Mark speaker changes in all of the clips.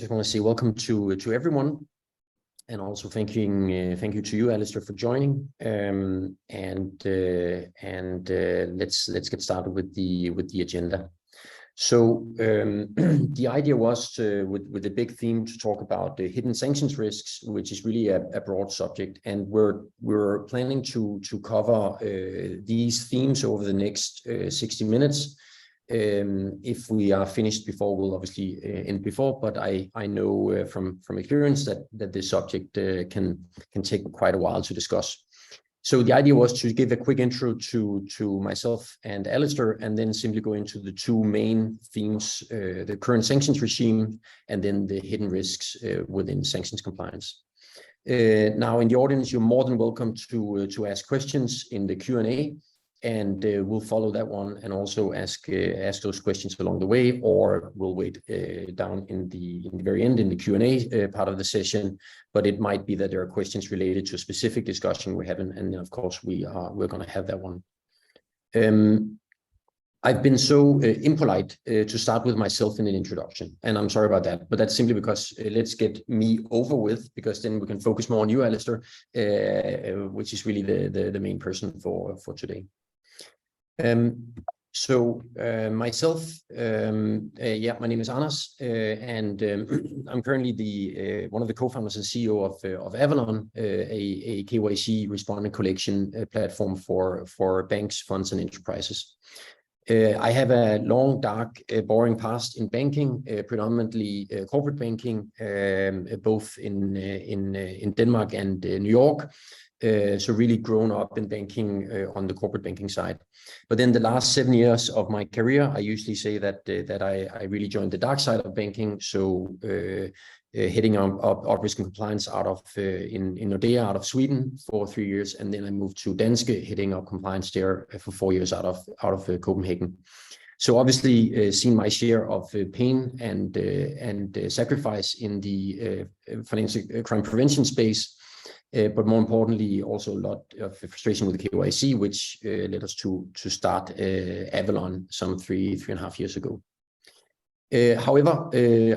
Speaker 1: just want to say welcome to everyone, and also thank you to you, Alistair, for joining. Let's get started with the agenda. So the idea was with the big theme to talk about the hidden sanctions risks, which is really a broad subject, and we're planning to cover these themes over the next 60 minutes. If we are finished before, we'll obviously end before, but I know from experience that this subject can take quite a while to discuss. So the idea was to give a quick intro to myself and Alistair, and then simply go into the two main themes, the current sanctions regime, and then the hidden risks within sanctions compliance. Now, in the audience, you're more than welcome to ask questions in the Q&A, and we'll follow that one and also ask those questions along the way, or we'll wait down in the very end in the Q&A part of the session. But it might be that there are questions related to a specific discussion we're having, and then of course we're going to have that one. I've been so impolite to start with myself in an introduction, and I'm sorry about that, but that's simply because let's get me over with, because then we can focus more on you, Alistair, which is really the main person for today. Myself, my name is Anders, and I'm currently one of the co-founders and CEO of Avallone, a KYC responding collection platform for banks, funds, and enterprises. I have a long, dark, boring past in banking, predominantly corporate banking, both in Denmark and New York. So really grown up in banking on the corporate banking side. But then the last 7 years of my career, I usually say that I really joined the dark side of banking. So heading up risk and compliance out of in Nordea, out of Sweden for 3 years, and then I moved to Danske, heading up compliance there for 4 years out of Copenhagen. So obviously seen my share of pain and sacrifice in the financial crime prevention space. But more importantly, also a lot of frustration with the KYC, which led us to start Avallone some 3.5 years ago. However,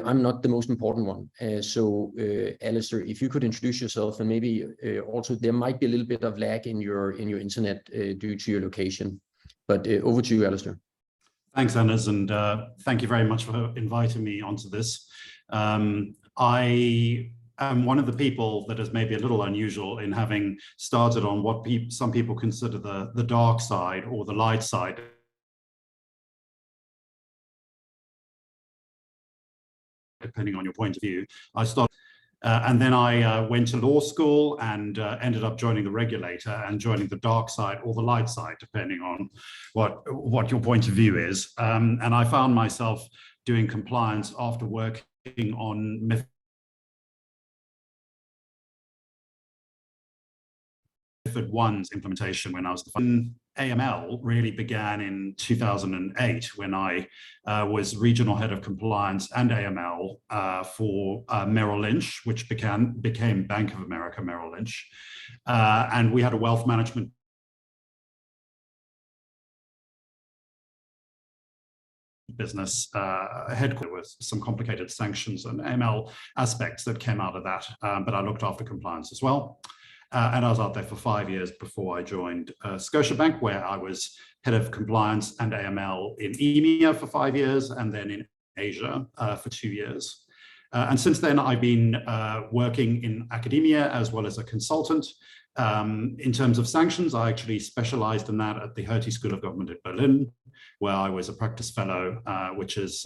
Speaker 1: I'm not the most important one. So Alistair, if you could introduce yourself, and maybe also there might be a little bit of lag in your internet due to your location. But over to you, Alistair.
Speaker 2: Thanks, Anders, and thank you very much for inviting me onto this. I'm one of the people that is maybe a little unusual in having started on what some people consider the dark side or the light side, depending on your point of view. I started, and then I went to law school and ended up joining the regulator and joining the dark side or the light side, depending on what your point of view is. And I found myself doing compliance after working on MiFID I's implementation when I was AML really began in 2008 when I was regional head of compliance and AML for Merrill Lynch, which became Bank of America Merrill Lynch, and we had a wealth management business headquartered with some complicated sanctions and AML aspects that came out of that, but I looked after compliance as well. And I was out there for 5 years before I joined Scotiabank, where I was head of compliance and AML in EMEA for 5 years, and then in Asia for 2 years. And since then, I've been working in academia as well as a consultant. In terms of sanctions, I actually specialized in that at the Hertie School of Government in Berlin, where I was a practice fellow, which is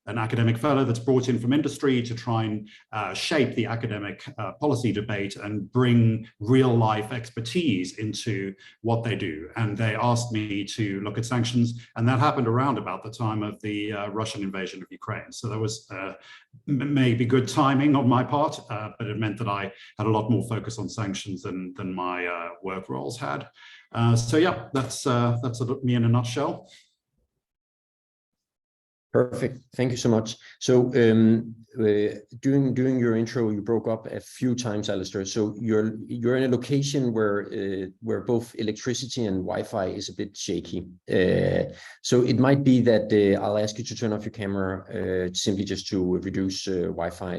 Speaker 2: an academic fellow that's brought in from industry to try and shape the academic policy debate and bring real life expertise into what they do. And they asked me to look at sanctions, and that happened around about the time of the Russian invasion of Ukraine. So that was maybe good timing on my part, but it meant that I had a lot more focus on sanctions than my work roles had. So yeah, that's me in a nutshell.
Speaker 1: Perfect. Thank you so much. So during your intro, you broke up a few times, Alistair. So you're in a location where both electricity and Wi-Fi is a bit shaky. So it might be that I'll ask you to turn off your camera simply just to reduce Wi-Fi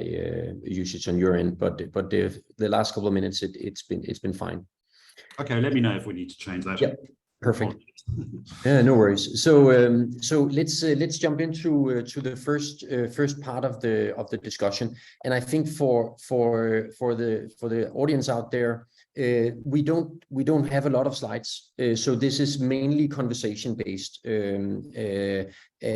Speaker 1: usage on your end. But the last couple of minutes, it's been fine.
Speaker 2: Okay, let me know if we need to change that.
Speaker 1: Yep. Perfect. Yeah, no worries. So so let's jump into to the first part of the discussion. And I think for the audience out there, we don't have a lot of slides. So this is mainly conversation based.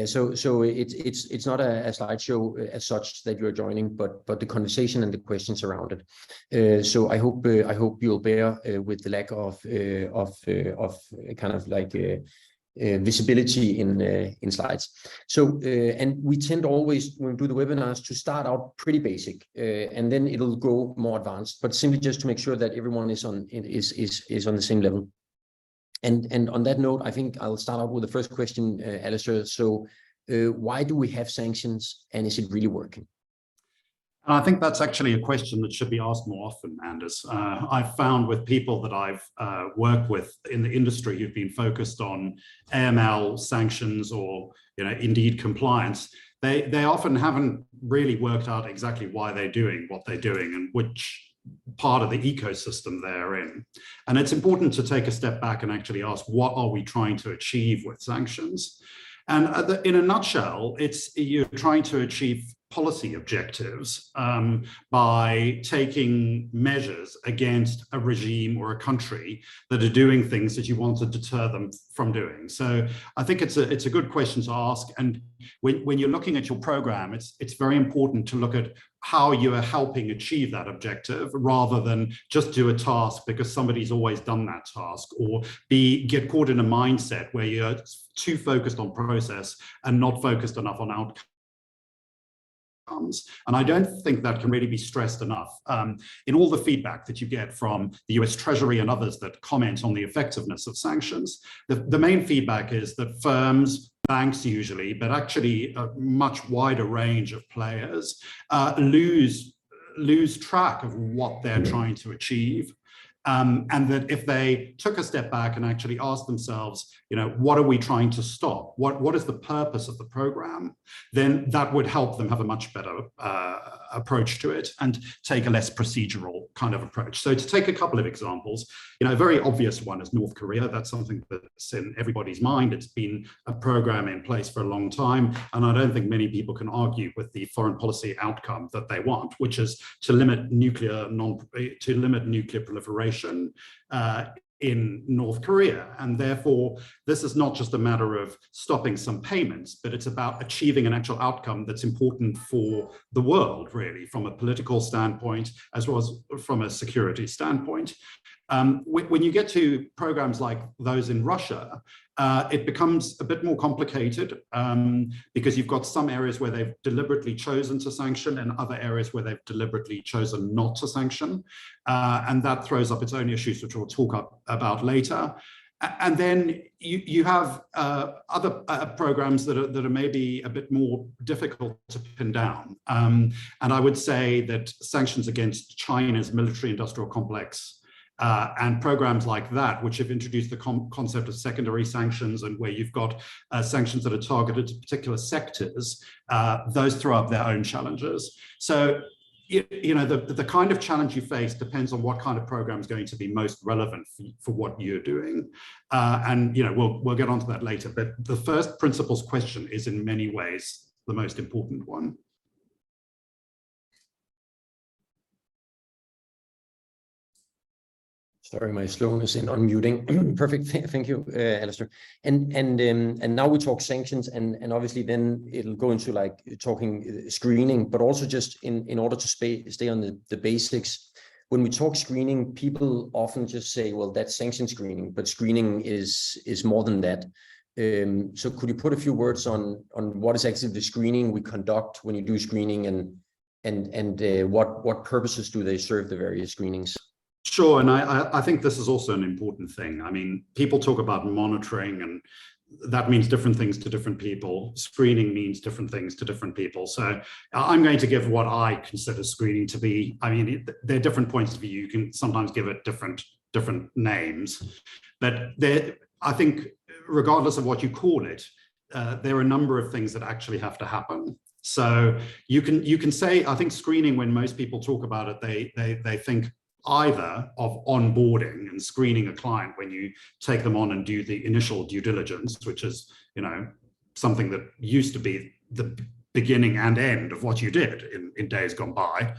Speaker 1: So it's not a slideshow as such that you're joining, but the conversation and the questions around it. So I hope you'll bear with the lack of kind of like visibility in slides. So and we tend always, when we do the webinars, to start out pretty basic, and then it'll go more advanced, but simply just to make sure that everyone is on the same level. And on that note, I think I'll start out with the first question, Alistair. So why do we have sanctions, and is it really working?
Speaker 2: And I think that's actually a question that should be asked more often, Anders. I've found with people that I've worked with in the industry who've been focused on AML, sanctions, or indeed compliance, they often haven't really worked out exactly why they're doing what they're doing and which part of the ecosystem they're in. And it's important to take a step back and actually ask, what are we trying to achieve with sanctions? And in a nutshell, you're trying to achieve policy objectives by taking measures against a regime or a country that are doing things that you want to deter them from doing. So I think it's a good question to ask. And when you're looking at your program, it's very important to look at how you are helping achieve that objective, rather than just do a task because somebody's always done that task, or get caught in a mindset where you're too focused on process and not focused enough on outcomes. And I don't think that can really be stressed enough. In all the feedback that you get from the US Treasury and others that comment on the effectiveness of sanctions, the main feedback is that firms, banks usually, but actually a much wider range of players lose track of what they're trying to achieve. And that if they took a step back and actually asked themselves, what are we trying to stop? What is the purpose of the program? Then that would help them have a much better approach to it and take a less procedural kind of approach. So to take a couple of examples, a very obvious one is North Korea. That's something that's in everybody's mind. It's been a program in place for a long time. And I don't think many people can argue with the foreign policy outcome that they want, which is to limit nuclear proliferation in North Korea. And therefore, this is not just a matter of stopping some payments, but it's about achieving an actual outcome that's important for the world, really, from a political standpoint, as well as from a security standpoint. When you get to programs like those in Russia, it becomes a bit more complicated because you've got some areas where they've deliberately chosen to sanction and other areas where they've deliberately chosen not to sanction. And that throws up its own issues, which we'll talk about later. And then you have other programs that are maybe a bit more difficult to pin down. And I would say that sanctions against China's military-industrial complex and programs like that, which have introduced the concept of secondary sanctions, and where you've got sanctions that are targeted to particular sectors, those throw up their own challenges. So, the kind of challenge you face depends on what kind of program is going to be most relevant for what you're doing. And, we'll get onto that later. But the first principles question is in many ways the most important one.
Speaker 1: Sorry, my slowness in unmuting. Perfect. Thank you, Alistair. And now we talk sanctions, and obviously then it'll go into like talking screening, but also just in order to stay on the basics. When we talk screening, people often just say, well, that's sanction screening, but screening is more than that. So could you put a few words on what is actually the screening we conduct when you do screening, and what purposes do they serve, the various screenings?
Speaker 2: Sure, and I think this is also an important thing. I mean, people talk about monitoring and that means different things to different people. Screening means different things to different people. So I'm going to give what I consider screening to be. I mean, there are different points of view. You can sometimes give it different names, but I think regardless of what you call it, there are a number of things that actually have to happen. So you can say, I think screening, when most people talk about it, they think either of onboarding and screening a client when you take them on and do the initial due diligence, which is, you know, something that used to be the beginning and end of what you did in days gone by,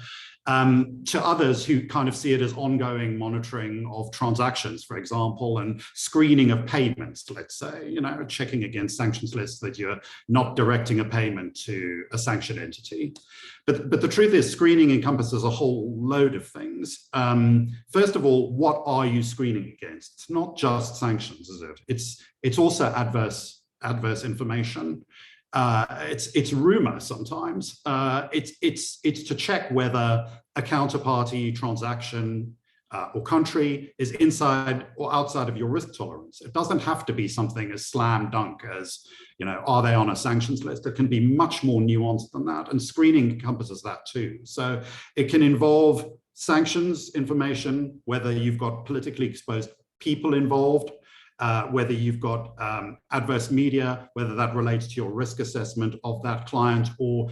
Speaker 2: to others who kind of see it as ongoing monitoring of transactions, for example, and screening of payments, let's say, you know, checking against sanctions lists that you're not directing a payment to a sanctioned entity. But the truth is, screening encompasses a whole load of things. First of all, what are you screening against? It's not just sanctions, is it? It's also adverse information. It's rumor sometimes. It's to check whether a counterparty, transaction, or country is inside or outside of your risk tolerance. It doesn't have to be something as slam dunk as, you know, are they on a sanctions list? It can be much more nuanced than that, and screening encompasses that too. So it can involve sanctions information, whether you've got politically exposed people involved, whether you've got adverse media, whether that relates to your risk assessment of that client, or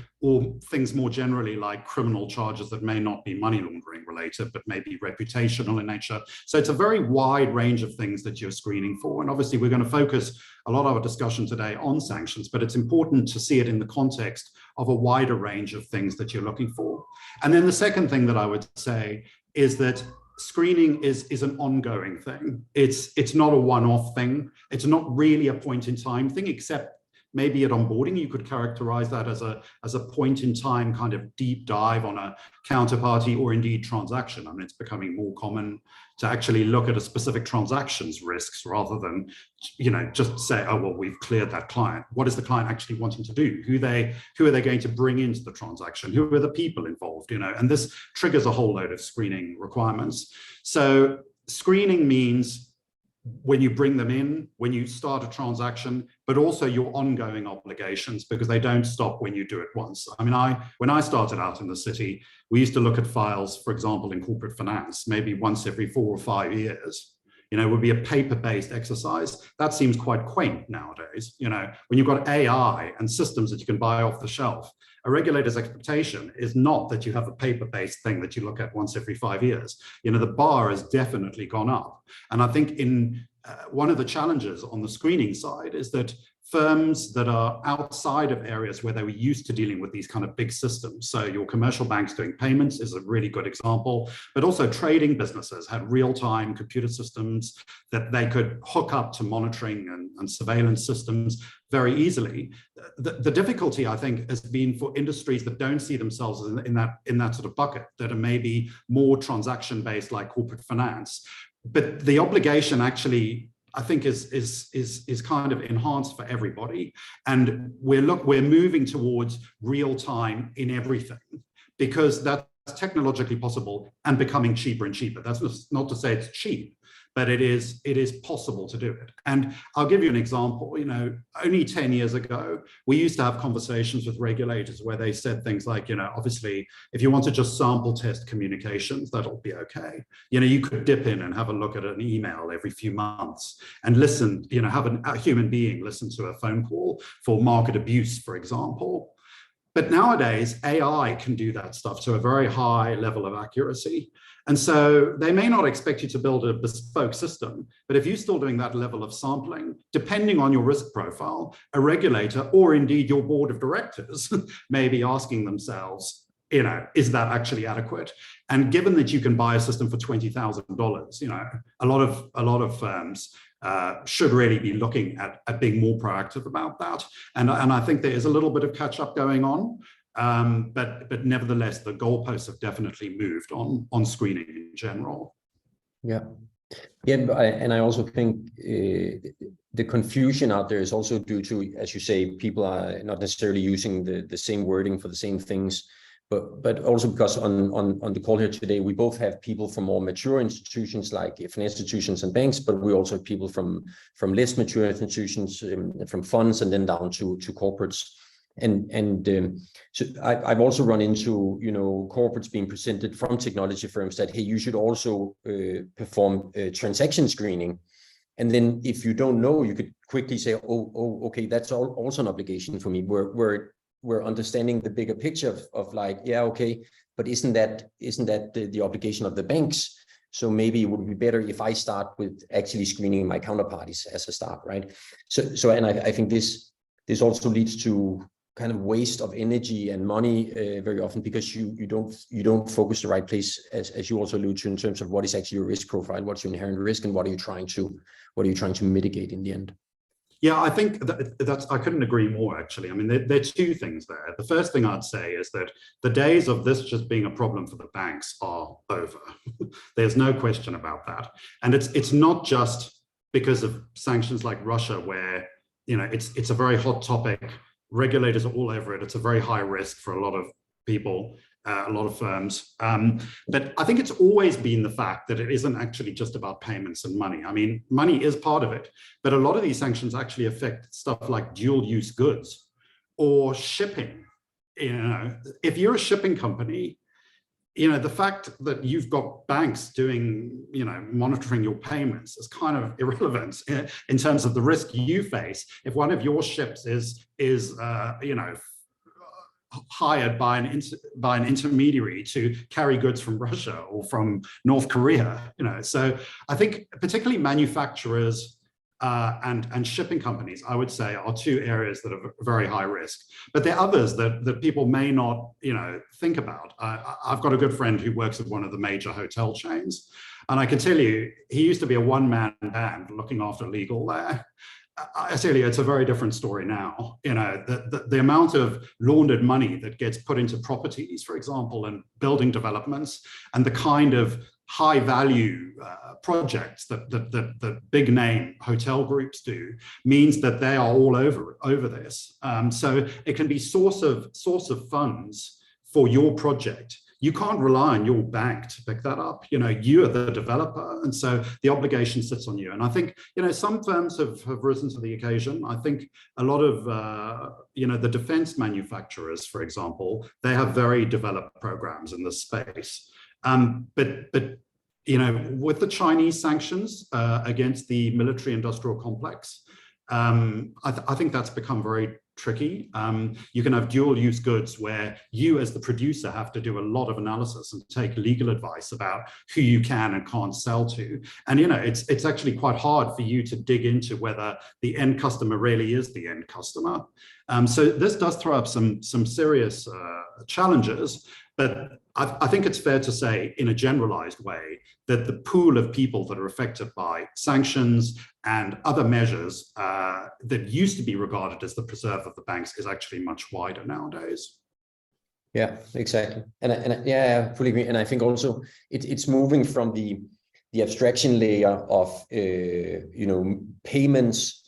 Speaker 2: things more generally like criminal charges that may not be money laundering related, but may be reputational in nature. So it's a very wide range of things that you're screening for. And obviously we're going to focus a lot of our discussion today on sanctions, but it's important to see it in the context of a wider range of things that you're looking for. And then the second thing that I would say is that screening is an ongoing thing. It's not a one-off thing. It's not really a point in time thing, except maybe at onboarding, you could characterize that as a point in time kind of deep dive on a counterparty or indeed transaction. I mean, it's becoming more common to actually look at a specific transaction's risks rather than, you know, just say, oh, well, we've cleared that client. What is the client actually wanting to do? Who are they going to bring into the transaction? Who are the people involved? You know, and this triggers a whole load of screening requirements. So screening means when you bring them in, when you start a transaction, but also your ongoing obligations, because they don't stop when you do it once. I mean, when I started out in the city, we used to look at files, for example, in corporate finance, maybe once every 4 or 5 years. You know, it would be a paper-based exercise. That seems quite quaint nowadays. You know, when you've got AI and systems that you can buy off the shelf, a regulator's expectation is not that you have a paper-based thing that you look at once every 5 years. You know, the bar has definitely gone up. And I think one of the challenges on the screening side is that firms that are outside of areas where they were used to dealing with these kind of big systems. So your commercial banks doing payments is a really good example, but also trading businesses had real-time computer systems that they could hook up to monitoring and surveillance systems very easily. The difficulty, I think, has been for industries that don't see themselves in that sort of bucket, that are maybe more transaction-based like corporate finance. But the obligation actually, I think, is kind of enhanced for everybody, and we're moving towards real time in everything, because that's technologically possible and becoming cheaper and cheaper. That's not to say it's cheap, but it is possible to do it. And I'll give you an example. You know, only 10 years ago, we used to have conversations with regulators where they said things like, you know, obviously, if you want to just sample test communications, that'll be okay. You know, you could dip in and have a look at an email every few months and listen, you know, have a human being listen to a phone call for market abuse, for example. But nowadays, AI can do that stuff to a very high level of accuracy. And so they may not expect you to build a bespoke system, but if you're still doing that level of sampling, depending on your risk profile, a regulator or indeed your board of directors may be asking themselves, you know, is that actually adequate? And given that you can buy a system for $20,000, you know, a lot of firms should really be looking at being more proactive about that. And I think there is a little bit of catch up going on. But nevertheless, the goalposts have definitely moved on screening in general.
Speaker 1: Yeah, and I also think the confusion out there is also due to, as you say, people are not necessarily using the same wording for the same things. but also because on the call here today, we both have people from more mature institutions like financial institutions and banks, but we also have people from less mature institutions, from funds, and then down to corporates. So I've also run into, corporates being presented from technology firms that, hey, you should also perform transaction screening. And then if you don't know, you could quickly say, oh, okay, that's also an obligation for me. We're understanding the bigger picture of like, yeah, okay, but isn't that the obligation of the banks? So maybe it would be better if I start with actually screening my counterparties as a start, right? So and I think this also leads to kind of waste of energy and money very often, because you don't focus the right place, as you also allude to, in terms of what is actually your risk profile, what's your inherent risk, and what are you trying to mitigate in the end.
Speaker 2: Yeah, I think I couldn't agree more, actually. I mean, there are two things there. The first thing I'd say is that the days of this just being a problem for the banks are over. There's no question about that. And it's not just because of sanctions like Russia, where, it's a very hot topic. Regulators are all over it. It's a very high risk for a lot of people, a lot of firms. But I think it's always been the fact that it isn't actually just about payments and money. I mean, money is part of it, but a lot of these sanctions actually affect stuff like dual use goods or shipping. If you're a shipping company, the fact that you've got banks doing, monitoring your payments is kind of irrelevant in terms of the risk you face. If one of your ships is hired by an intermediary to carry goods from Russia or from North Korea, so I think particularly manufacturers and shipping companies, I would say, are two areas that are very high risk. But there are others that people may not, think about. I've got a good friend who works at one of the major hotel chains, and I can tell you, he used to be a one-man band looking after legal there. I tell you, it's a very different story now. The amount of laundered money that gets put into properties, for example, and building developments, and the kind of high value projects that big name hotel groups do, means that they are all over this. So it can be source of funds for your project. You can't rely on your bank to pick that up. You are the developer, and so the obligation sits on you. And I think, some firms have risen to the occasion. I think a lot of, the defense manufacturers, for example, they have very developed programs in this space. But with the Chinese sanctions against the military-industrial complex, I think that's become very tricky. You can have dual-use goods where you, as the producer, have to do a lot of analysis and take legal advice about who you can and can't sell to. And it's actually quite hard for you to dig into whether the end customer really is the end customer. So this does throw up some serious challenges. But I think it's fair to say, in a generalized way, that the pool of people that are affected by sanctions and other measures that used to be regarded as the preserve of the banks is actually much wider nowadays.
Speaker 1: Yeah, exactly. And I fully agree. And I think also it's moving from the abstraction layer of payments,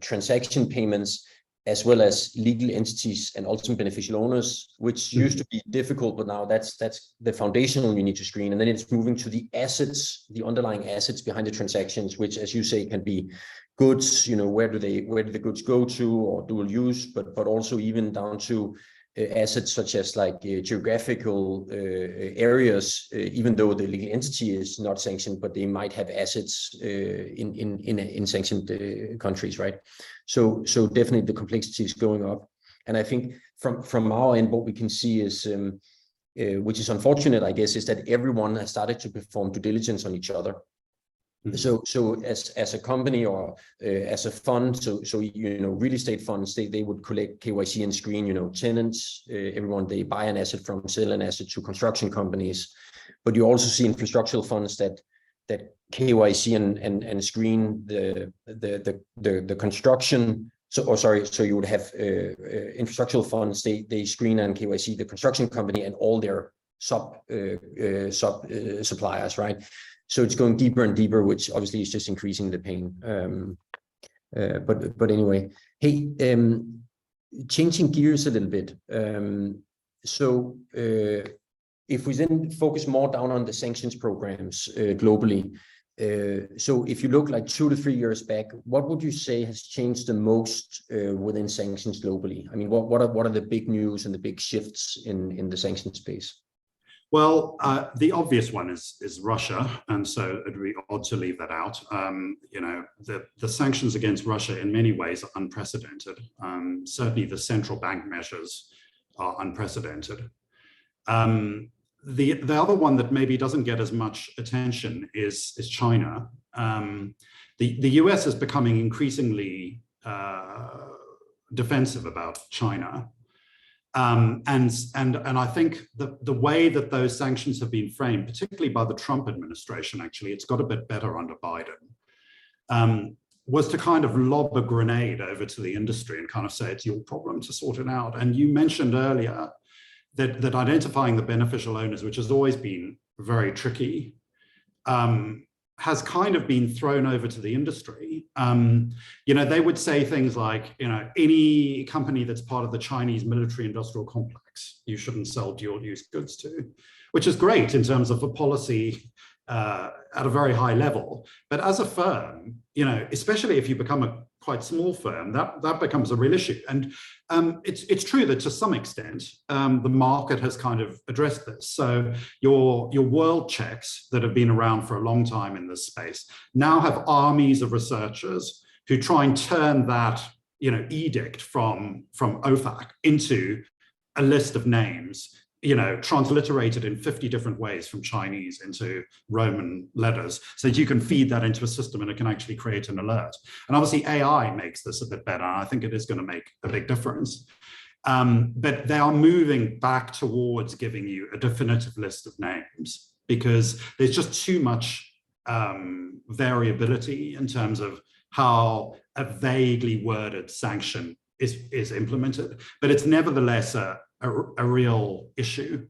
Speaker 1: transaction payments, as well as legal entities and ultimate beneficial owners, which used to be difficult, but now that's the foundational you need to screen. And then it's moving to the assets, the underlying assets behind the transactions, which, as you say, can be goods, where do the goods go to, or dual use, but also even down to assets such as like geographical areas, even though the legal entity is not sanctioned, but they might have assets in sanctioned countries, right? So definitely the complexity is going up. And I think from our end, what we can see is, which is unfortunate, I guess, is that everyone has started to perform due diligence on each other. So as a company or as a fund, so real estate funds, they would collect KYC and screen, tenants, everyone they buy an asset from, sell an asset to construction companies. But you also see infrastructural funds that KYC and screen the construction. So you would have infrastructural funds, they screen and KYC the construction company and all their sub suppliers, right? So it's going deeper and deeper, which obviously is just increasing the pain. But anyway, hey, changing gears a little bit. So if we then focus more down on the sanctions programs globally, so if you look like 2 to 3 years back, what would you say has changed the most within sanctions globally? I mean, what are the big news and the big shifts in the sanctions space?
Speaker 2: Well, the obvious one is Russia, and so it'd be odd to leave that out. The sanctions against Russia in many ways are unprecedented. Certainly the central bank measures are unprecedented. The other one that maybe doesn't get as much attention is China. The US is becoming increasingly defensive about China. And I think the way that those sanctions have been framed, particularly by the Trump administration, actually, it's got a bit better under Biden, was to kind of lob a grenade over to the industry and kind of say, it's your problem to sort it out. And you mentioned earlier that identifying the beneficial owners, which has always been very tricky, has kind of been thrown over to the industry. They would say things like, any company that's part of the Chinese military industrial complex, you shouldn't sell dual use goods to, which is great in terms of a policy at a very high level. But as a firm, especially if you become a quite small firm, that becomes a real issue. And it's true that to some extent, the market has kind of addressed this. So your world checks that have been around for a long time in this space now have armies of researchers who try and turn that edict from OFAC into a list of names, transliterated in 50 different ways from Chinese into Roman letters, so that you can feed that into a system and it can actually create an alert. And obviously AI makes this a bit better. I think it is going to make a big difference. But they are moving back towards giving you a definitive list of names, because there's just too much variability in terms of how a vaguely worded sanction is implemented. But it's nevertheless a real issue.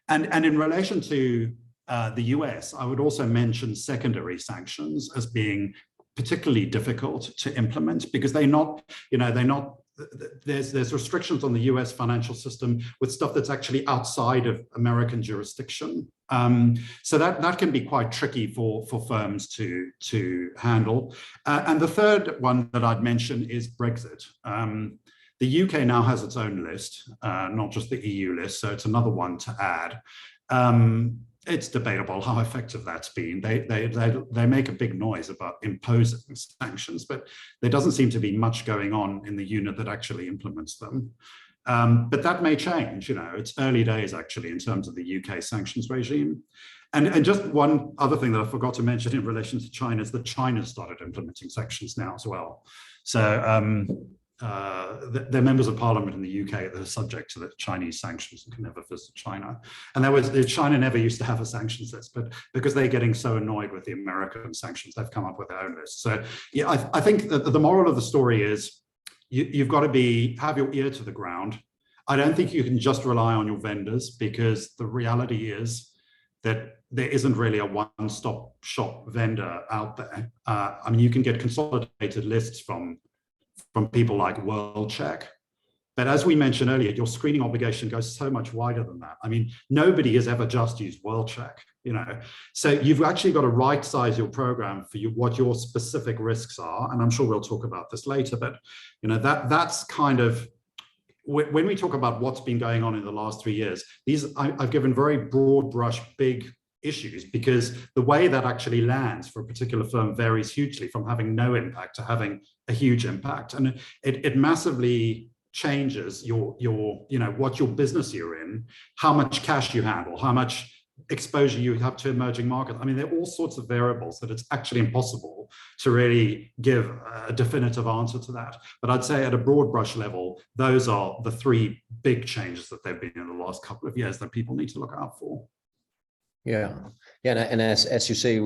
Speaker 2: And in relation to the US, I would also mention secondary sanctions as being particularly difficult to implement, because there's restrictions on the US financial system with stuff that's actually outside of American jurisdiction. So that can be quite tricky for firms to handle. And the third one that I'd mention is Brexit. The UK now has its own list, not just the EU list, so it's another one to add. It's debatable how effective that's been. They make a big noise about imposing sanctions, but there doesn't seem to be much going on in the unit that actually implements them. But that may change. It's early days actually in terms of the UK sanctions regime. And just one other thing that I forgot to mention in relation to China is that China started implementing sanctions now as well. So they're members of parliament in the UK that are subject to the Chinese sanctions and can never visit China. And China never used to have a sanctions list, but because they're getting so annoyed with the American sanctions, they've come up with their own list. So yeah, I think that the moral of the story is you've got to have your ear to the ground. I don't think you can just rely on your vendors, because the reality is that there isn't really a one-stop shop vendor out there. I mean, you can get consolidated lists from people like WorldCheck. But as we mentioned earlier, your screening obligation goes so much wider than that. I mean, nobody has ever just used WorldCheck, So you've actually got to right size your program for what your specific risks are. And I'm sure we'll talk about this later, but that's kind of, when we talk about what's been going on in the last 3 years, I've given very broad brush, big issues, because the way that actually lands for a particular firm varies hugely from having no impact to having a huge impact. And it massively changes what your business you're in, how much cash you handle, how much exposure you have to emerging markets. I mean, there are all sorts of variables that it's actually impossible to really give a definitive answer to that. But I'd say at a broad brush level, those are the 3 big changes that there have been in the last couple of years that people need to look out for.
Speaker 1: Yeah, and as you say,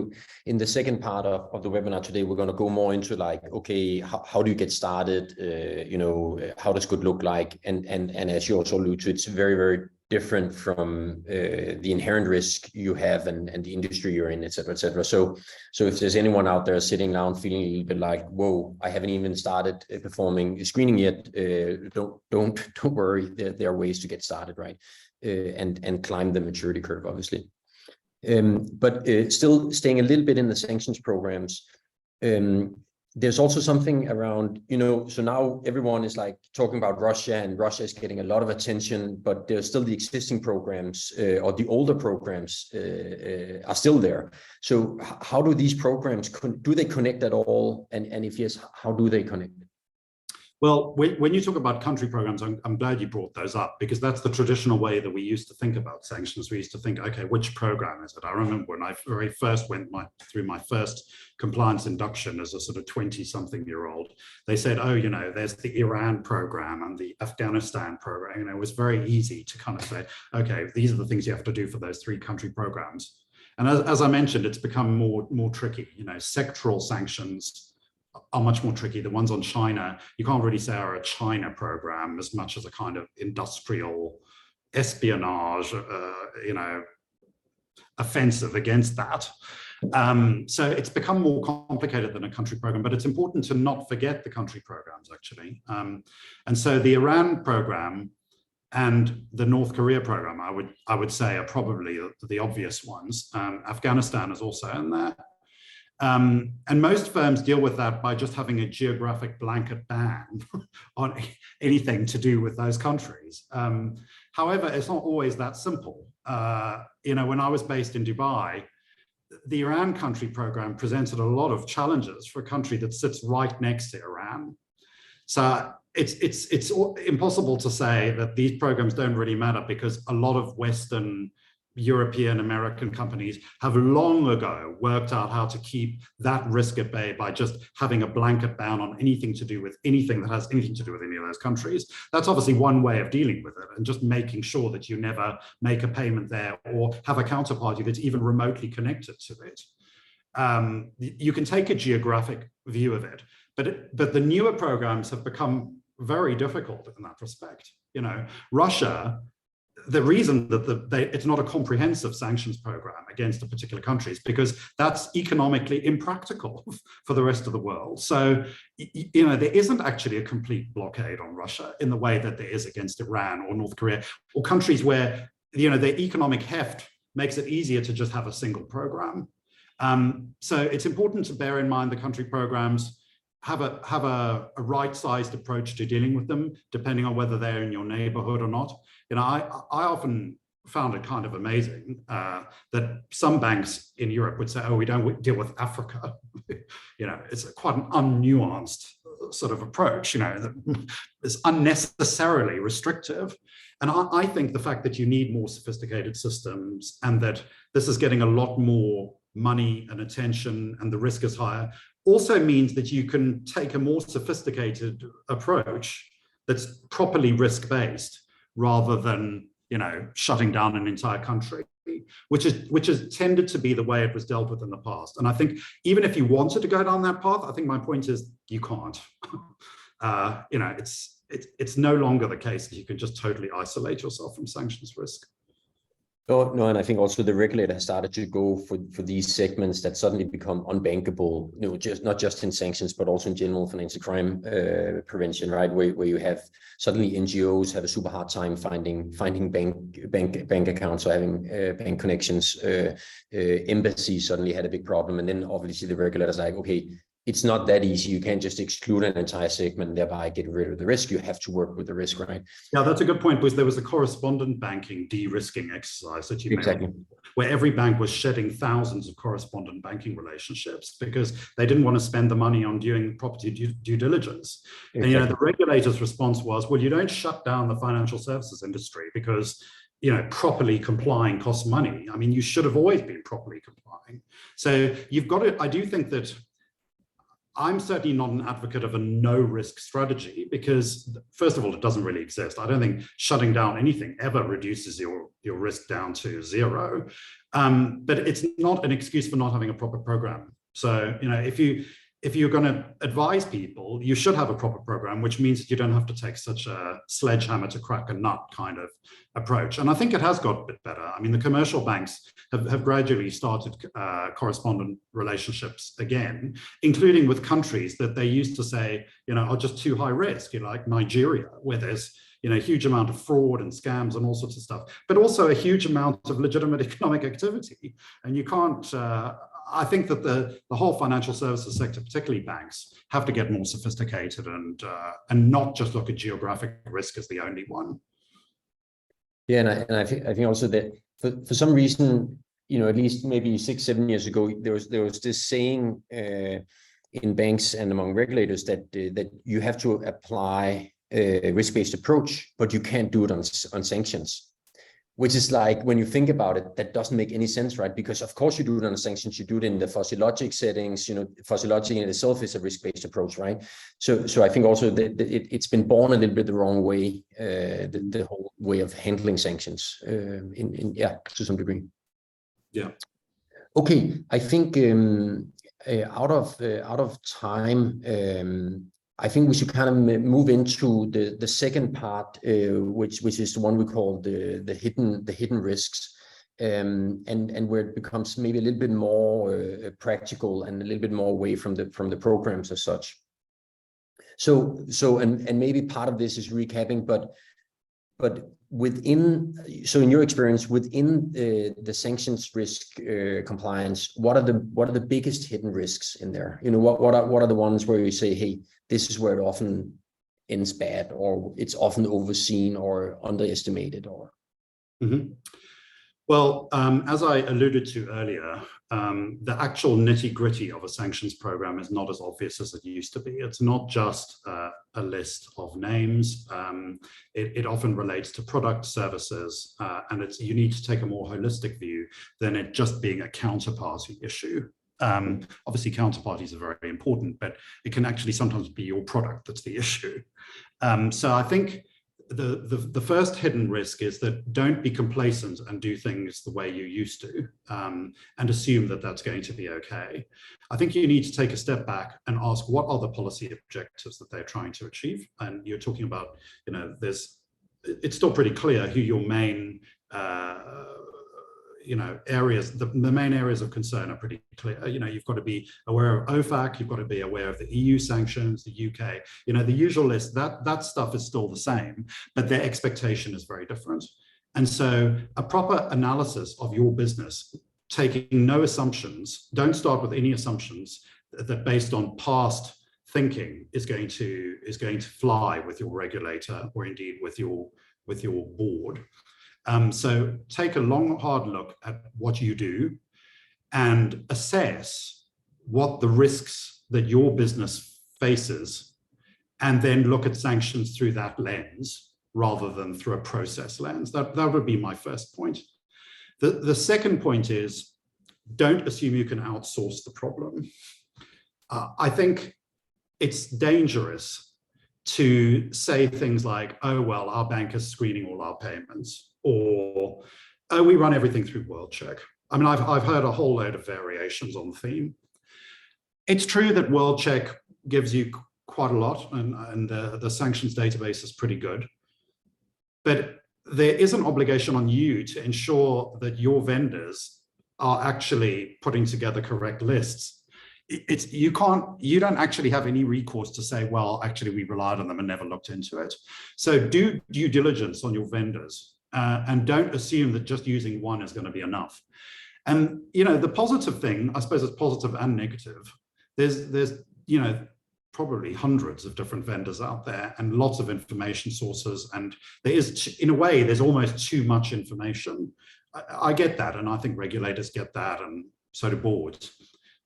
Speaker 1: in the second part of the webinar today, we're going to go more into like, okay, how do you get started? How does good look like? And as you also allude to, it's very, very different from the inherent risk you have and the industry you're in, et cetera, et cetera. So if there's anyone out there sitting down feeling a little bit like, whoa, I haven't even started performing screening yet, don't worry, there are ways to get started, right? and climb the maturity curve, obviously. But still staying a little bit in the sanctions programs, there's also something around, so now everyone is like talking about Russia, and Russia is getting a lot of attention, but there's still the existing programs or the older programs are still there. So how do these programs, do they connect at all? And if yes, how do they connect?
Speaker 2: Well, when you talk about country programs, I'm glad you brought those up, because that's the traditional way that we used to think about sanctions. We used to think, okay, which program is it? I remember when I very first went through my first compliance induction as a sort of 20-something-year-old, they said, oh, there's the Iran program and the Afghanistan program. It was very easy to kind of say, okay, these are the things you have to do for those 3 country programs. And as I mentioned, it's become more tricky. Sectoral sanctions are much more tricky. The ones on China, you can't really say are a China program as much as a kind of industrial espionage, offensive against that. So it's become more complicated than a country program, but it's important to not forget the country programs, actually. And so the Iran program and the North Korea program, I would say, are probably the obvious ones. Afghanistan is also in there. And most firms deal with that by just having a geographic blanket ban on anything to do with those countries. However, it's not always that simple. When I was based in Dubai, the Iran country program presented a lot of challenges for a country that sits right next to Iran. So it's impossible to say that these programs don't really matter, because a lot of Western, European, American companies have long ago worked out how to keep that risk at bay by just having a blanket ban on anything to do with anything that has anything to do with any of those countries. That's obviously one way of dealing with it, and just making sure that you never make a payment there or have a counterparty that's even remotely connected to it. You can take a geographic view of it, but the newer programs have become very difficult in that respect. Russia, the reason that it's not a comprehensive sanctions program against a particular country is because that's economically impractical for the rest of the world. So, there isn't actually a complete blockade on Russia in the way that there is against Iran or North Korea, or countries where, their economic heft makes it easier to just have a single program. So it's important to bear in mind the country programs have a right-sized approach to dealing with them, depending on whether they're in your neighborhood or not. I often found it kind of amazing that some banks in Europe would say, oh, we don't deal with Africa. It's quite an unnuanced sort of approach, that is unnecessarily restrictive. And I think the fact that you need more sophisticated systems, and that this is getting a lot more money and attention, and the risk is higher, also means that you can take a more sophisticated approach that's properly risk-based, rather than shutting down an entire country, which has tended to be the way it was dealt with in the past. And I think even if you wanted to go down that path, I think my point is you can't. It's no longer the case that you can just totally isolate yourself from sanctions risk.
Speaker 1: No, and I think also the regulator has started to go for these segments that suddenly become unbankable, not just in sanctions, but also in general financial crime prevention, right? Where you have suddenly NGOs have a super hard time finding bank accounts or having bank connections. Embassies suddenly had a big problem, and then obviously the regulator's like, okay, it's not that easy. You can't just exclude an entire segment and thereby get rid of the risk. You have to work with the risk, right?
Speaker 2: Yeah, that's a good point, because there was a correspondent banking de-risking exercise that you
Speaker 1: exactly.
Speaker 2: where every bank was shedding thousands of correspondent banking relationships because they didn't want to spend the money on doing property due diligence. Exactly. And the regulator's response was, well, you don't shut down the financial services industry because properly complying costs money. I mean, you should have always been properly complying. So you've got to, I do think that I'm certainly not an advocate of a no-risk strategy, because first of all, it doesn't really exist. I don't think shutting down anything ever reduces your risk down to zero. But it's not an excuse for not having a proper program. So, if you're going to advise people, you should have a proper program, which means that you don't have to take such a sledgehammer to crack a nut kind of approach. And I think it has got a bit better. I mean, the commercial banks have gradually started correspondent relationships again, including with countries that they used to say, are just too high risk, like Nigeria, where there's huge amount of fraud and scams and all sorts of stuff, but also a huge amount of legitimate economic activity. And you can't, I think that the whole financial services sector, particularly banks, have to get more sophisticated and not just look at geographic risk as the only one.
Speaker 1: Yeah, and I think also that for some reason, at least maybe 6-7 years ago, there was this saying in banks and among regulators that you have to apply a risk-based approach, but you can't do it on sanctions. Which is like, when you think about it, that doesn't make any sense, right? Because of course you do it on the sanctions, you do it in the fuzzy logic settings, fuzzy logic in itself is a risk-based approach, right? So I think also that it's been born a little bit the wrong way, the whole way of handling sanctions, to some degree.
Speaker 2: Yeah.
Speaker 1: Okay, I think out of time, I think we should kind of move into the second part, which is the one we call the hidden risks, and where it becomes maybe a little bit more practical and a little bit more away from the programs as such. So maybe part of this is recapping, but in your experience within the sanctions risk compliance, what are the biggest hidden risks in there? What are the ones where you say, hey, this is where it often ends bad, or it's often overseen or underestimated, or?
Speaker 2: Mm-hmm. Well, as I alluded to earlier, the actual nitty-gritty of a sanctions program is not as obvious as it used to be. It's not just a list of names. It often relates to product, services, and you need to take a more holistic view than it just being a counterparty issue. Obviously, counterparties are very important, but it can actually sometimes be your product that's the issue. So I think the first hidden risk is that don't be complacent and do things the way you used to, and assume that that's going to be okay. I think you need to take a step back and ask, what are the policy objectives that they're trying to achieve? And you're talking about, it's still pretty clear who your main areas, the main areas of concern are pretty clear. You've got to be aware of OFAC, you've got to be aware of the EU sanctions, the UK, the usual list, that stuff is still the same, but their expectation is very different. And so a proper analysis of your business, taking no assumptions, don't start with any assumptions that based on past thinking is going to fly with your regulator or indeed with your board. So take a long, hard look at what you do and assess what the risks that your business faces, and then look at sanctions through that lens rather than through a process lens. That would be my first point. The second point is, don't assume you can outsource the problem. I think it's dangerous to say things like, oh, well, our bank is screening all our payments, or, oh, we run everything through WorldCheck. I mean, I've heard a whole load of variations on the theme. It's true that WorldCheck gives you quite a lot, and the sanctions database is pretty good. But there is an obligation on you to ensure that your vendors are actually putting together correct lists. You don't actually have any recourse to say, well, actually we relied on them and never looked into it. So do due diligence on your vendors, and don't assume that just using one is going to be enough. And the positive thing, I suppose, it's positive and negative. There's probably hundreds of different vendors out there and lots of information sources, and there is, in a way, there's almost too much information. I get that, and I think regulators get that, and so do boards.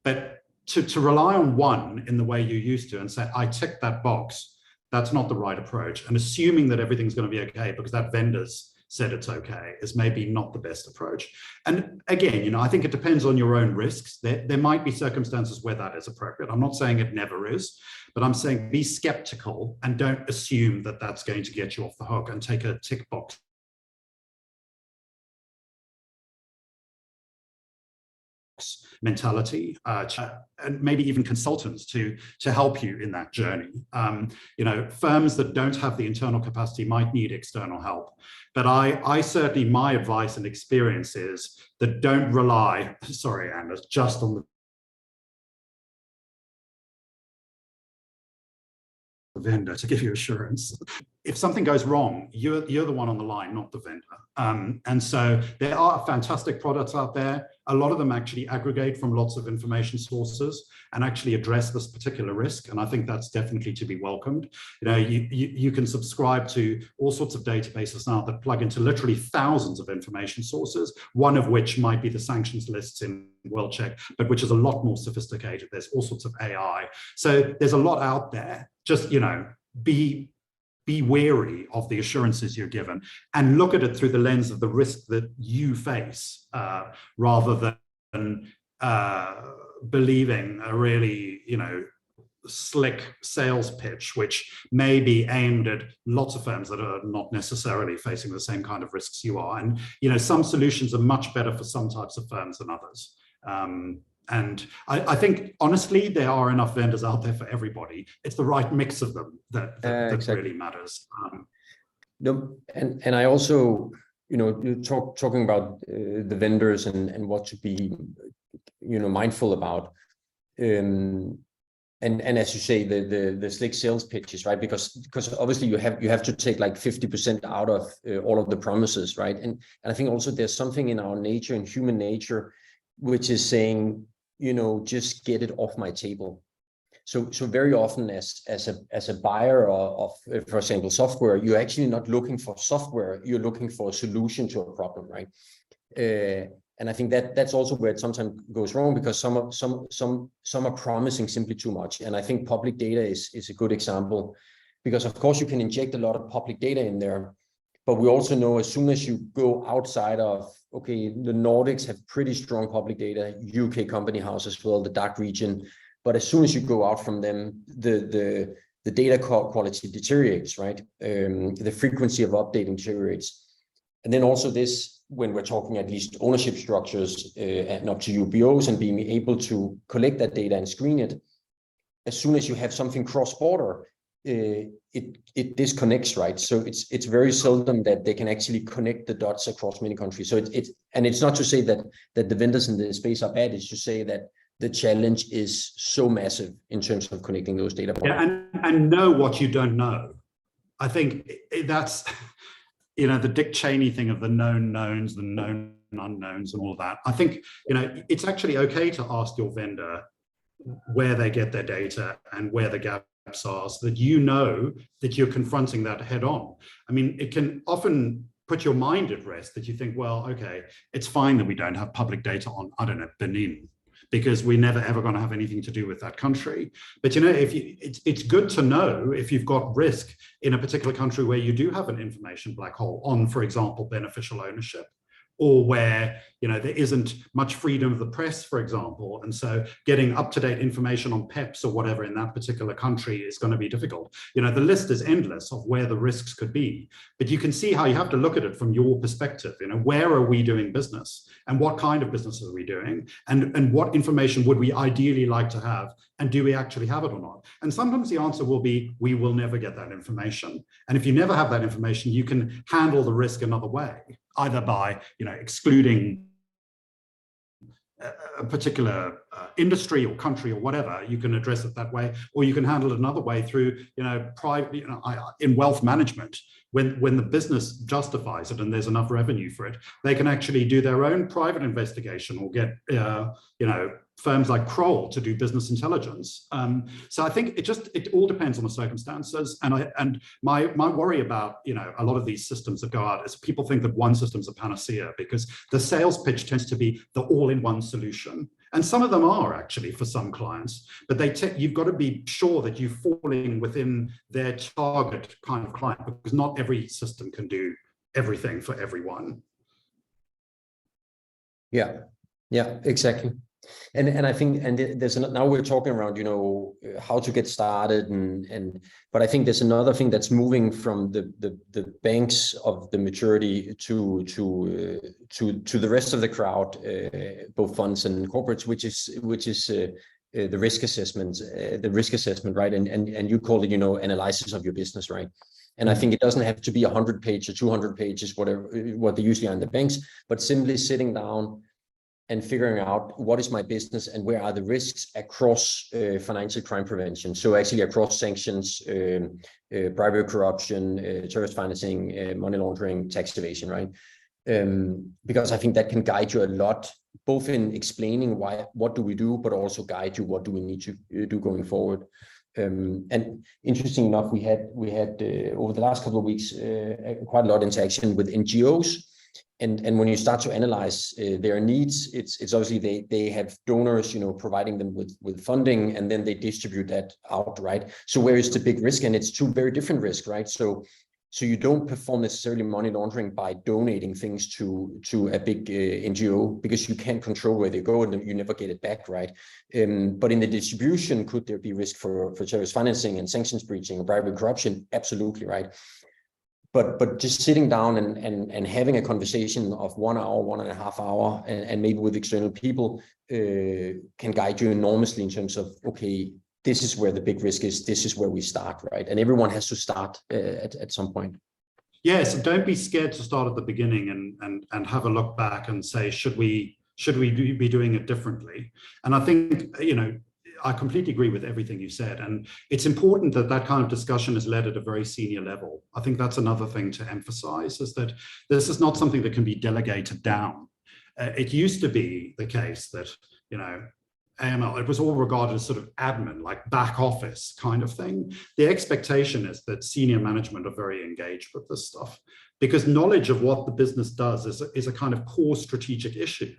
Speaker 2: But to rely on one in the way you used to and say, I tick that box, that's not the right approach. And assuming that everything's going to be okay because that vendor's said it's okay is maybe not the best approach. And again, I think it depends on your own risks. There might be circumstances where that is appropriate. I'm not saying it never is, but I'm saying be skeptical and don't assume that that's going to get you off the hook and take a tick box mentality, and maybe even consultants to help you in that journey. Firms that don't have the internal capacity might need external help. But I certainly, my advice and experience is that don't rely, sorry, Anders, just on the vendor to give you assurance. if something goes wrong, you're the one on the line, not the vendor. And so there are fantastic products out there. A lot of them actually aggregate from lots of information sources and actually address this particular risk. And I think that's definitely to be welcomed. You know, you can subscribe to all sorts of databases now that plug into literally thousands of information sources, one of which might be the sanctions lists in WorldCheck, but which is a lot more sophisticated. There's all sorts of AI. So there's a lot out there. Just, you know, be wary of the assurances you're given and look at it through the lens of the risk that you face, rather than believing a really, you know, slick sales pitch, which may be aimed at lots of firms that are not necessarily facing the same kind of risks you are. And, you know, some solutions are much better for some types of firms than others. And I think, honestly, there are enough vendors out there for everybody. It's the right mix of them that exactly. Really matters.
Speaker 1: No, and I also, you know, talking about the vendors and what to be, you know, mindful about. And as you say, the slick sales pitches, right? Because obviously you have to take like 50% out of all of the promises, right? And I think also there's something in our nature, in human nature, which is saying, you know, just get it off my table. So very often as a buyer of, for example, software, you're actually not looking for software, you're looking for a solution to a problem, right? And I think that's also where it sometimes goes wrong, because some are promising simply too much. And I think public data is a good example, because of course you can inject a lot of public data in there, but we also know as soon as you go outside of, okay, the Nordics have pretty strong public data, UK company house as well, the DACH region, but as soon as you go out from them, the data quality deteriorates, right? The frequency of updating deteriorates. And then also this, when we're talking at least ownership structures and up to UBOs and being able to collect that data and screen it, as soon as you have something cross-border, it disconnects, right? So it's very seldom that they can actually connect the dots across many countries. So it's not to say that the vendors in the space are bad. It's to say that the challenge is so massive in terms of connecting those data points.
Speaker 2: Yeah, and know what you don't know. I think that's, you know, the Dick Cheney thing of the known knowns, the known unknowns, and all of that. I think, you know, it's actually okay to ask your vendor where they get their data and where the gaps are, so that you know that you're confronting that head on. I mean, it can often put your mind at rest that you think, well, okay, it's fine that we don't have public data on, I don't know, Benin, because we're never ever going to have anything to do with that country. But, you know, it's good to know if you've got risk in a particular country where you do have an information black hole on, for example, beneficial ownership, or where, you know, there isn't much freedom of the press, for example. And so getting up-to-date information on PEPs or whatever in that particular country is going to be difficult. You know, the list is endless of where the risks could be, but you can see how you have to look at it from your perspective. You know, where are we doing business, and what kind of business are we doing, and what information would we ideally like to have, and do we actually have it or not? And sometimes the answer will be, we will never get that information. And if you never have that information, you can handle the risk another way, either by, you know, excluding a particular industry or country or whatever. You can address it that way, or you can handle it another way through, you know, private, you know, in wealth management, when the business justifies it and there's enough revenue for it, they can actually do their own private investigation, or get, you know, firms like Kroll to do business intelligence. So I think it all depends on the circumstances. And my worry about, you know, a lot of these systems that go out is people think that one system's a panacea, because the sales pitch tends to be the all-in-one solution. And some of them are actually for some clients, but you've got to be sure that you're falling within their target kind of client, because not every system can do everything for everyone.
Speaker 1: Yeah, exactly. And I think, and there's now we're talking around, you know, how to get started, but I think there's another thing that's moving from the banks of the maturity to the rest of the crowd, both funds and corporates, which is the risk assessment, right? And you call it, you know, analysis of your business, right? And I think it doesn't have to be 100 pages or 200 pages, whatever what they usually are in the banks, but simply sitting down and figuring out what is my business and where are the risks across financial crime prevention. So actually across sanctions, bribery, corruption, terrorist financing, money laundering, tax evasion, right? Because I think that can guide you a lot, both in explaining what do we do, but also guide you what do we need to do going forward. And interesting enough, we had over the last couple of weeks quite a lot of interaction with NGOs. And when you start to analyze their needs, it's obviously they have donors, providing them with funding, and then they distribute that out, right? So where is the big risk? And it's two very different risks, right? So you don't perform necessarily money laundering by donating things to a big NGO, because you can't control where they go and you never get it back, right? But in the distribution, could there be risk for terrorist financing and sanctions breaching or bribery, corruption? Absolutely, right? But just sitting down and having a conversation of 1 hour, 1.5 hours, and maybe with external people can guide you enormously in terms of, okay, this is where the big risk is, this is where we start, right? And everyone has to start at some point.
Speaker 2: Yeah, so don't be scared to start at the beginning and have a look back and say, should we be doing it differently? And I think, I completely agree with everything you said. And it's important that that kind of discussion is led at a very senior level. I think that's another thing to emphasize, is that this is not something that can be delegated down. It used to be the case that, AML, it was all regarded as sort of admin, like back office kind of thing. The expectation is that senior management are very engaged with this stuff, because knowledge of what the business does is a kind of core strategic issue.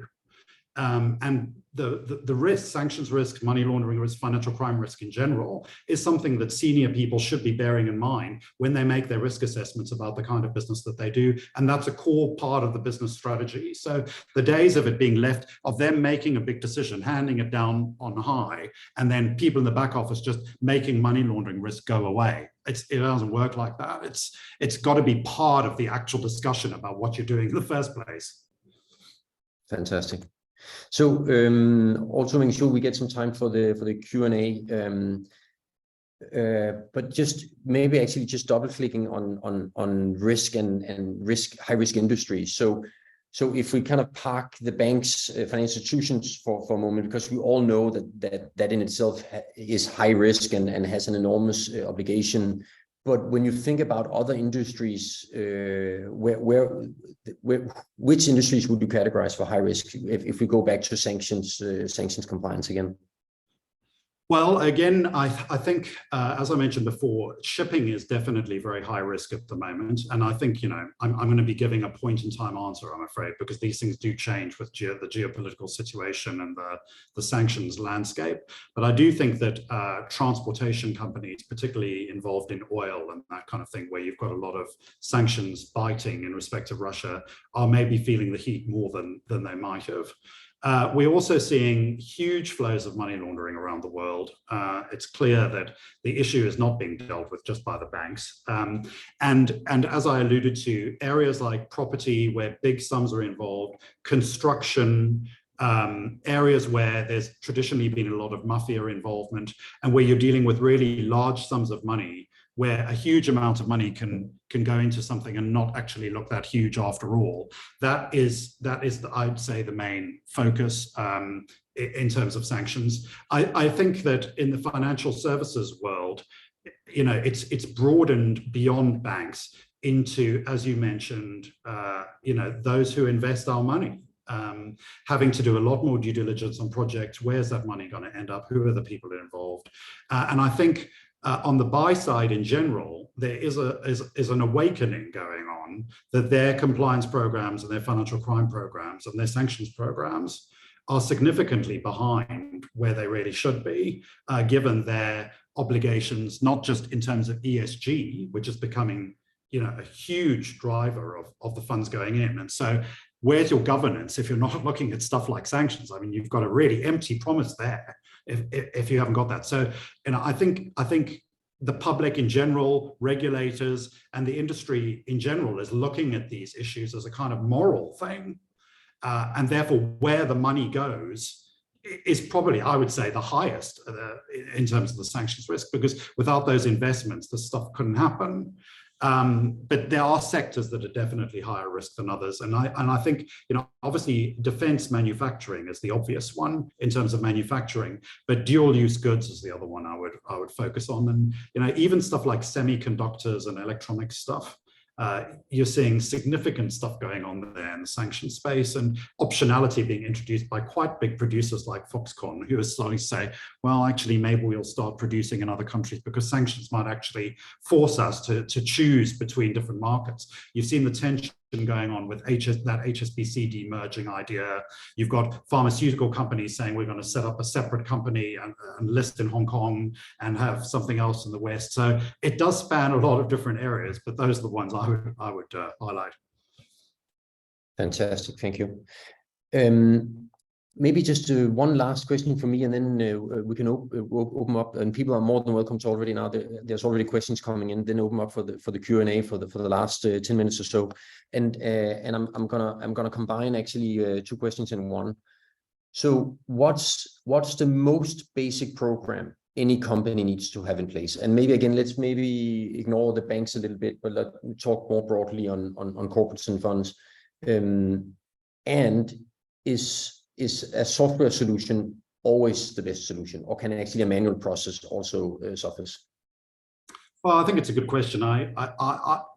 Speaker 2: And the risk, sanctions risk, money laundering risk, financial crime risk in general, is something that senior people should be bearing in mind when they make their risk assessments about the kind of business that they do. And that's a core part of the business strategy. So the days of it being left, of them making a big decision, handing it down on high, and then people in the back office just making money laundering risk go away. It doesn't work like that. It's got to be part of the actual discussion about what you're doing in the first place.
Speaker 1: Fantastic. So also making sure we get some time for the Q&A, but just maybe actually just double clicking on risk and high risk industries. So if we kind of park the banks, financial institutions for a moment, because we all know that in itself is high risk and has an enormous obligation. But when you think about other industries, which industries would you categorize for high risk if we go back to sanctions compliance again?
Speaker 2: Well, again, I think, as I mentioned before, shipping is definitely very high risk at the moment. And I think, I'm going to be giving a point in time answer, I'm afraid, because these things do change with the geopolitical situation and the sanctions landscape. But I do think that transportation companies, particularly involved in oil and that kind of thing, where you've got a lot of sanctions biting in respect of Russia, are maybe feeling the heat more than they might have. We're also seeing huge flows of money laundering around the world. It's clear that the issue is not being dealt with just by the banks. And as I alluded to, areas like property, where big sums are involved, construction, areas where there's traditionally been a lot of mafia involvement, and where you're dealing with really large sums of money, where a huge amount of money can go into something and not actually look that huge after all. That is I'd say, the main focus in terms of sanctions. I think that in the financial services world, it's broadened beyond banks into, as you mentioned, those who invest our money. Having to do a lot more due diligence on projects. Where's that money going to end up? Who are the people involved? And I think on the buy side in general, there is an awakening going on that their compliance programs and their financial crime programs and their sanctions programs are significantly behind where they really should be, given their obligations, not just in terms of ESG, which is becoming a huge driver of the funds going in. And so where's your governance if you're not looking at stuff like sanctions? I mean, you've got a really empty promise there if you haven't got that. So, I think the public in general, regulators, and the industry in general is looking at these issues as a kind of moral thing. And therefore, where the money goes is probably, I would say, the highest in terms of the sanctions risk, because without those investments, this stuff couldn't happen. But there are sectors that are definitely higher risk than others. And I think, obviously defense manufacturing is the obvious one in terms of manufacturing, but dual use goods is the other one I would focus on. And, even stuff like semiconductors and electronic stuff, you're seeing significant stuff going on there in the sanction space, and optionality being introduced by quite big producers like Foxconn, who are starting to say, well, actually, maybe we'll start producing in other countries because sanctions might actually force us to choose between different markets. You've seen the tension going on with that HSBC demerging idea. You've got pharmaceutical companies saying we're going to set up a separate company and list in Hong Kong and have something else in the West. So it does span a lot of different areas, but those are the ones I would highlight.
Speaker 1: Fantastic, thank you. Maybe just one last question for me, and then we can open up, and people are more than welcome to already now. There's already questions coming in. Then open up for the Q&A for the last 10 minutes or so, and I'm gonna combine actually two questions in one. So what's the most basic program any company needs to have in place? And maybe again, let's maybe ignore the banks a little bit, but let's talk more broadly on corporates and funds. And is a software solution always the best solution, or can actually a manual process also suffice?
Speaker 2: Well, I think it's a good question.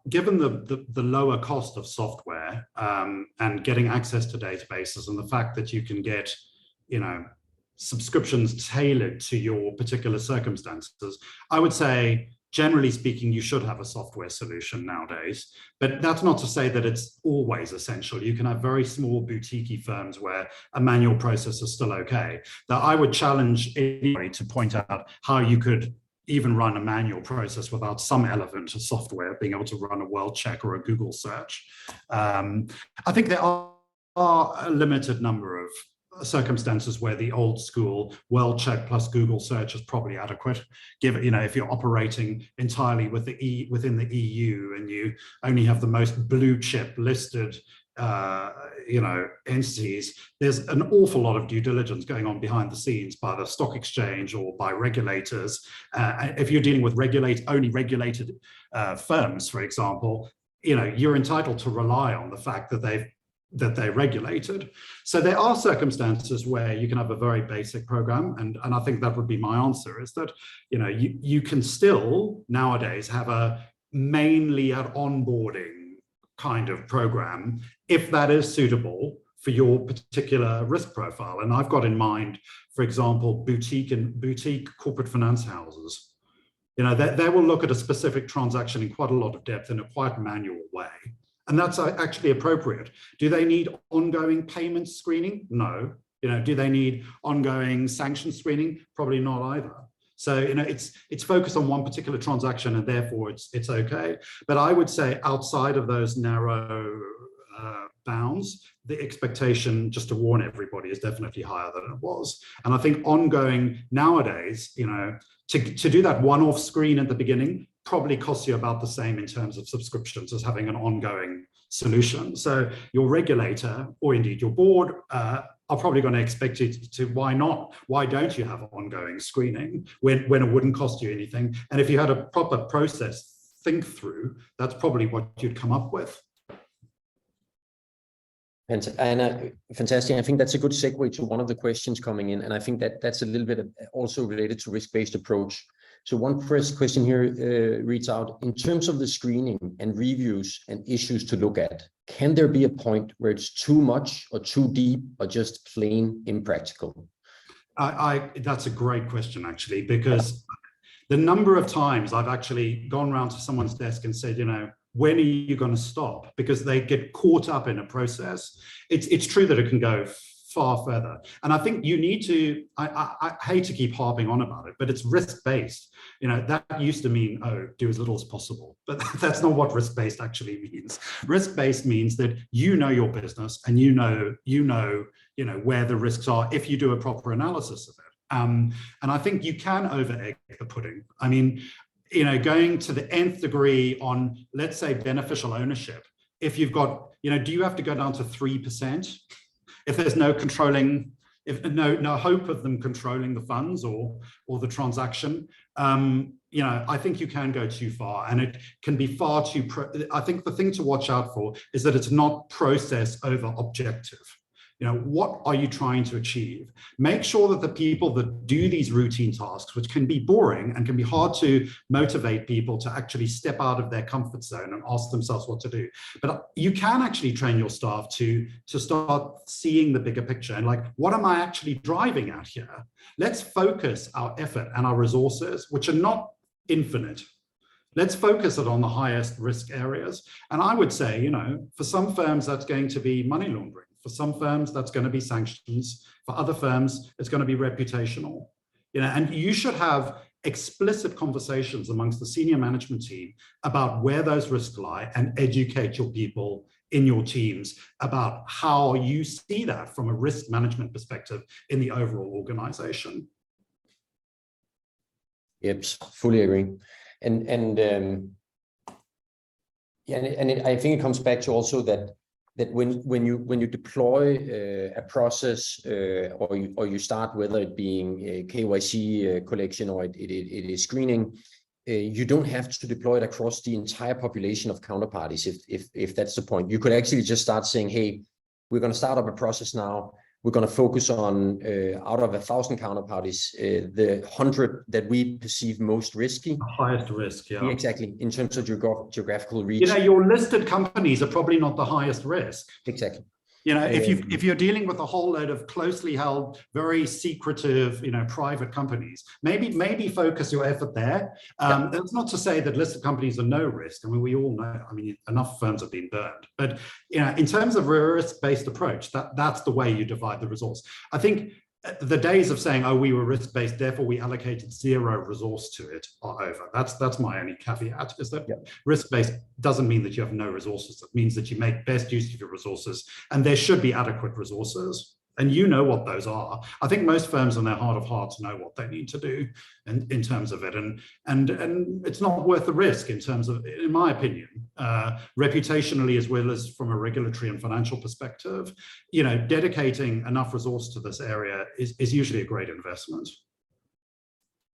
Speaker 2: Given the lower cost of software and getting access to databases, and the fact that you can get, subscriptions tailored to your particular circumstances, I would say, generally speaking, you should have a software solution nowadays, but that's not to say that it's always essential. You can have very small boutique firms where a manual process is still okay. Now, I would challenge anybody to point out how you could even run a manual process without some element of software, being able to run a world check or a Google search. I think there are a limited number of circumstances where the old school world check plus Google search is probably adequate, given, if you're operating entirely within the EU and you only have the most blue chip listed entities. There's an awful lot of due diligence going on behind the scenes by the stock exchange or by regulators. If you're dealing with only regulated firms, for example, you're entitled to rely on the fact that they're regulated. So there are circumstances where you can have a very basic program, and I think that would be my answer, is that you can still nowadays have a mainly at onboarding kind of program if that is suitable for your particular risk profile. And I've got in mind, for example, boutique corporate finance houses. They will look at a specific transaction in quite a lot of depth in a quite manual way. And that's actually appropriate. Do they need ongoing payment screening? No. Do they need ongoing sanction screening? Probably not either. So, it's focused on one particular transaction, and therefore it's okay. But I would say outside of those narrow bounds, the expectation, just to warn everybody, is definitely higher than it was. And I think ongoing nowadays, to do that one-off screen at the beginning probably costs you about the same in terms of subscriptions as having an ongoing solution. So your regulator, or indeed your board, are probably going to expect you to, why not? Why don't you have ongoing screening when it wouldn't cost you anything? And if you had a proper process think through, that's probably what you'd come up with.
Speaker 1: And fantastic. I think that's a good segue to one of the questions coming in. And I think that's a little bit also related to risk-based approach. So one first question here reads out, in terms of the screening and reviews and issues to look at, can there be a point where it's too much or too deep or just plain impractical?
Speaker 2: That's a great question, actually, because the number of times I've actually gone around to someone's desk and said, when are you going to stop? Because they get caught up in a process. It's true that it can go far further. And I think you need to, I hate to keep harping on about it, but it's risk-based. That used to mean, do as little as possible. But that's not what risk-based actually means. Risk-based means that your business and you know where the risks are if you do a proper analysis of it. And I think you can over-egg the pudding. I mean, going to the nth degree on, let's say, beneficial ownership. If you've got, do you have to go down to 3%? If there's no controlling if no hope of them controlling the funds or the transaction, you know, I think you can go too far, and it can be far too. I think the thing to watch out for is that it's not process over objective. You know, what are you trying to achieve? Make sure that the people that do these routine tasks, which can be boring and can be hard to motivate people to actually step out of their comfort zone and ask themselves what to do. But you can actually train your staff to start seeing the bigger picture and like, what am I actually driving at here? Let's focus our effort and our resources, which are not infinite. Let's focus it on the highest risk areas. And I would say, you know, for some firms, that's going to be money laundering. For some firms, that's going to be sanctions. For other firms, it's going to be reputational. You know, and you should have explicit conversations amongst the senior management team about where those risks lie and educate your people in your teams about how you see that from a risk management perspective in the overall organization.
Speaker 1: Yep, fully agree. I think it comes back to also that when you deploy a process or you start, whether it being a KYC collection or it is screening, you don't have to deploy it across the entire population of counterparties if that's the point. You could actually just start saying, hey, we're going to start up a process now. We're going to focus on, out of 1,000 counterparties, the 100 that we perceive most risky.
Speaker 2: The highest risk, yeah.
Speaker 1: Exactly, in terms of geographical reach.
Speaker 2: You know, your listed companies are probably not the highest risk.
Speaker 1: Exactly.
Speaker 2: You know, if you're dealing with a whole load of closely held, very secretive, you know, private companies, maybe focus your effort there. That's not to say that listed companies are no risk. I mean, we all know. I mean, enough firms have been burned. But you know, in terms of a risk-based approach, that's the way you divide the resource. I think the days of saying, oh, we were risk-based, therefore we allocated zero resource to it are over. That's my only caveat, is that risk-based doesn't mean that you have no resources. It means that you make best use of your resources, and there should be adequate resources. And you know what those are. I think most firms in their heart of hearts know what they need to do in terms of it. And it's not worth the risk in terms of, in my opinion, reputationally as well as from a regulatory and financial perspective. You know, dedicating enough resource to this area is usually a great investment.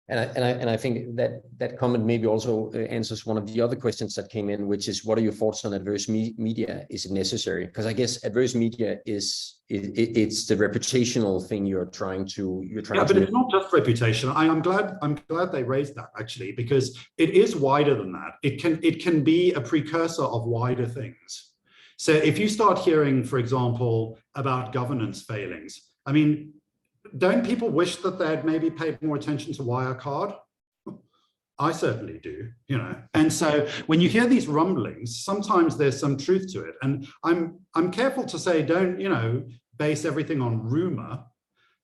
Speaker 1: And I think that comment maybe also answers one of the other questions that came in, which is, what are your thoughts on adverse media? Is it necessary? Because I guess adverse media it's the reputational thing you're trying to.
Speaker 2: Yeah, but it's not just reputation. I'm glad they raised that, actually, because it is wider than that. It can be a precursor of wider things. So if you start hearing, for example, about governance failings, I mean, don't people wish that they had maybe paid more attention to Wirecard? I certainly do, you know. And so when you hear these rumblings, sometimes there's some truth to it. And I'm careful to say, don't, you know, base everything on rumor.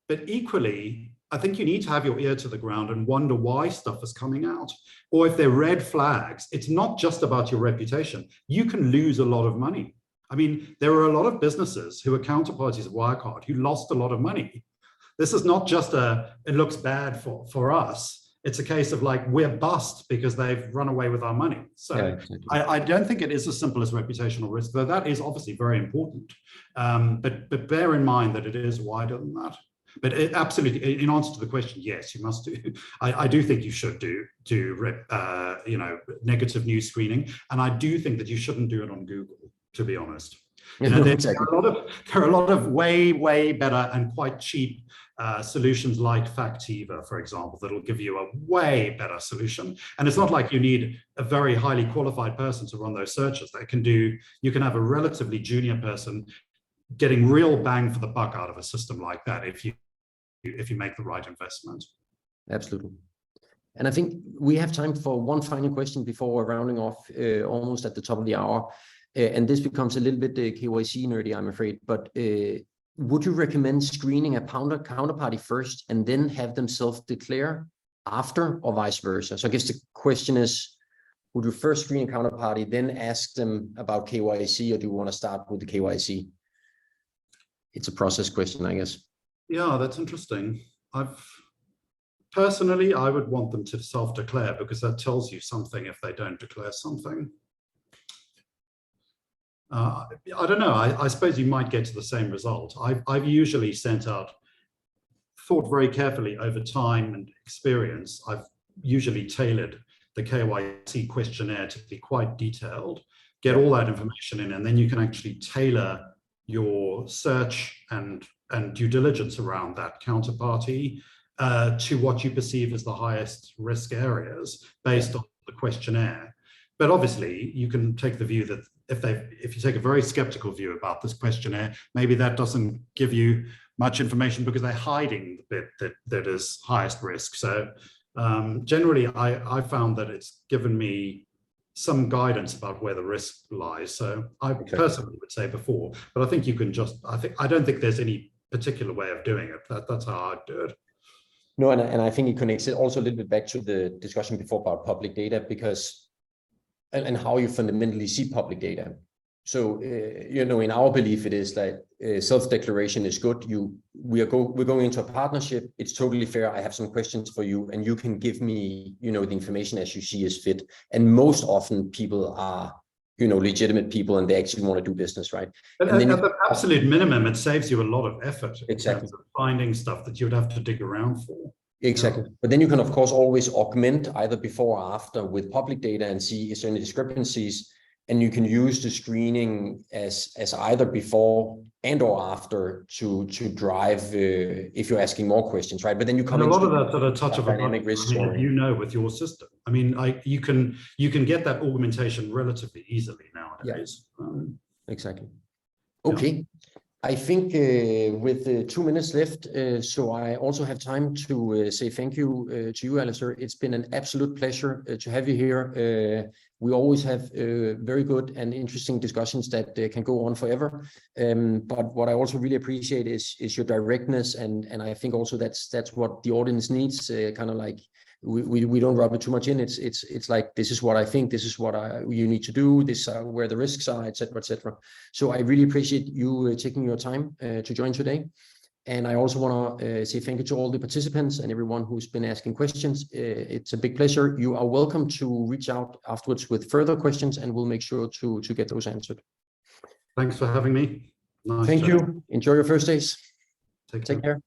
Speaker 2: But equally, I think you need to have your ear to the ground and wonder why stuff is coming out. Or if they're red flags, it's not just about your reputation. You can lose a lot of money. I mean, there are a lot of businesses who are counterparties of Wirecard who lost a lot of money. This is not just it looks bad for us. It's a case of like, we're bust because they've run away with our money. So yeah, exactly. I don't think it is as simple as reputational risk, though that is obviously very important. But bear in mind that it is wider than that. But absolutely, in answer to the question, yes, you must do. I do think you should do you know, negative news screening, and I do think that you shouldn't do it on Google, to be honest. You know, there are a lot of way better and quite cheap solutions like Factiva, for example, that'll give you a way better solution. And it's not like you need a very highly qualified person to run those searches. You can have a relatively junior person getting real bang for the buck out of a system like that if you make the right investment.
Speaker 1: Absolutely. And I think we have time for one final question before we're rounding off almost at the top of the hour. And this becomes a little bit KYC nerdy, I'm afraid, but would you recommend screening a counterparty first and then have them self-declare after, or vice versa? So I guess the question is, would you first screen a counterparty, then ask them about KYC, or do you want to start with the KYC? It's a process question, I guess.
Speaker 2: Yeah, that's interesting. Personally, I would want them to self-declare, because that tells you something if they don't declare something. I don't know. I suppose you might get to the same result. I've usually sent out thought very carefully over time and experience. I've usually tailored the KYC questionnaire to be quite detailed, get all that information in, and then you can actually tailor your search and due diligence around that counterparty to what you perceive as the highest risk areas based on the questionnaire. But obviously, you can take the view that if you take a very skeptical view about this questionnaire, maybe that doesn't give you much information because they're hiding the bit that is highest risk. So generally, I found that it's given me some guidance about where the risk lies. So I personally would say before, but I think you can I don't think there's any particular way of doing it. That's how I'd do it.
Speaker 1: No, and I think it connects it also a little bit back to the discussion before about public data, because and how you fundamentally see public data. So in our belief, it is that self-declaration is good. We're going into a partnership. It's totally fair. I have some questions for you, and you can give me the information as you see as fit. And most often, people are legitimate people, and they actually want to do business, right?
Speaker 2: But
Speaker 1: and
Speaker 2: at the absolute minimum, it saves you a lot of effort.
Speaker 1: Exactly.
Speaker 2: In terms of finding stuff that you would have to dig around for.
Speaker 1: Exactly. But then you can, of course, always augment either before or after with public data and see is there any discrepancies. And you can use the screening as either before and or after to drive if you're asking more questions, right? But then you come
Speaker 2: into a lot of that's at a touch of a
Speaker 1: dynamic risk
Speaker 2: scoring. With your system. I mean, you can get that augmentation relatively easily nowadays.
Speaker 1: Exactly. Okay. I think with 2 minutes left, so I also have time to say thank you to you, Alistair. It's been an absolute pleasure to have you here. We always have very good and interesting discussions that can go on forever. But what I also really appreciate is your directness, and I think also that's what the audience needs. Kind of like we don't rub it too much in. It's like, this is what I think, this is what you need to do, this where the risks are, etc., etc. So I really appreciate you taking your time to join today. And I also want to say thank you to all the participants and everyone who's been asking questions. It's a big pleasure. You are welcome to reach out afterwards with further questions, and we'll make sure to get those answered.
Speaker 2: Thanks for having me.
Speaker 1: Thank you. Enjoy your first days.
Speaker 2: Take
Speaker 1: care.